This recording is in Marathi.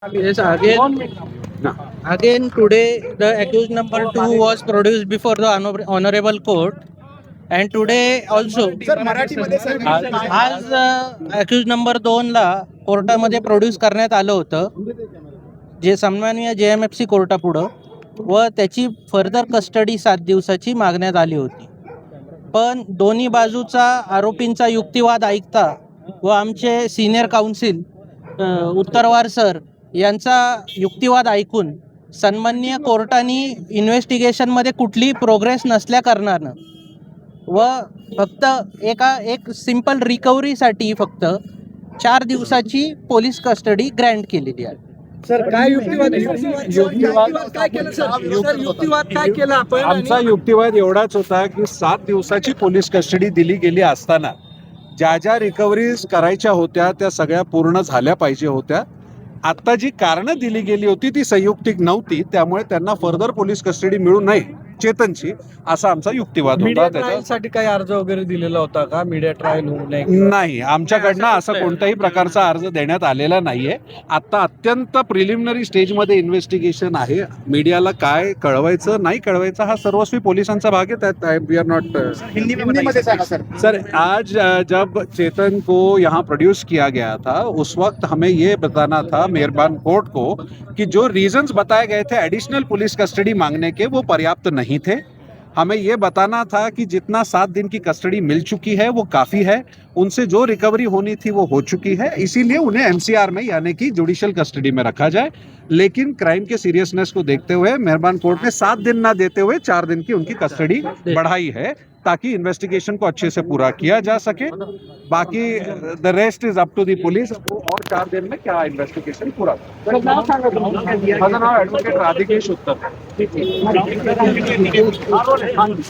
Yes, again today the accused number 2 was produced before the honorable court, and today also आज accused number 2 ला कोर्टामध्ये प्रोड्यूस करण्यात आलं होतं, जे सन्माननीय JMFC कोर्टापुढं, व त्याची फर्दर कस्टडी 7 दिवसाची मागण्यात आली होती. पण दोन्ही बाजूचा आरोपींचा युक्तिवाद ऐकता व आमचे सिनियर काउन्सिल उत्तरवार सर यांचा युक्तिवाद ऐकून सन्माननीय कोर्टाने इन्व्हेस्टिगेशनमध्ये कुठलीही प्रोग्रेस नसल्या कारणानं व फक्त एक सिंपल रिकव्हरीसाठी फक्त 4 दिवसाची पोलीस कस्टडी ग्रँट केलेली आहे. सर काय युक्तिवाद काय केलं आपण? आमचा युक्तिवाद एवढाच होता की 7 दिवसाची पोलीस कस्टडी दिली गेली असताना ज्या ज्या रिकव्हरीज करायच्या होत्या त्या सगळ्या पूर्ण झाल्या पाहिजे होत्या. आता जी कारणं दिली गेली होती ती संयुक्तिक नव्हती, त्यामुळे त्यांना फर्दर पोलीस कस्टडी मिळू नये चेतनची, असा आमचा युक्तिवाद होता. त्याच्यासाठी काही अर्ज वगैरे दिलेला होता का? मीडिया ट्रायल होऊ नये? नाही, आमच्याकडनं असं कोणत्याही प्रकारचा अर्ज देण्यात आलेला नाहीये. आता अत्यंत प्रिलिमिनरी स्टेजमध्ये इन्व्हेस्टिगेशन आहे. मीडियाला काय कळवायचं नाही कळवायचं हा सर्वस्वी पोलिसांचा भाग है. त्यात वी आर नॉट सर. आज जब चेतन को यहाँ प्रोड्यूस किया गया था उस वक्त हमें ये बताना था मेहरबान कोर्ट को कि जो रीजंस बताए गए थे एडिशनल पुलिस कस्टडी मांगने के वो पर्याप्त नहीं थे. हमें ये बताना था कि जितना 7 दिन की कस्टडी मिल चुकी है वो काफ़ी है, उनसे जो रिकवरी होनी थी वो हो चुकी है, इसीलिए उन्हें MCR में यानी कि जुडिशियल कस्टडी में रखा जाए. लेकिन क्राइम के सीरियसनेस को देखते हुए मेहरबान कोर्ट ने 7 दिन ना देते हुए 4 दिन की उनकी कस्टडी बढ़ाई है ताकि इन्वेस्टिगेशन को अच्छे से पूरा किया जा सके. बाकी the rest is up to the police. और 4 दिन में क्या इन्वेस्टिगेशन पूरा. माझं नाव ॲडव्होकेट राधिकेश उत्तर.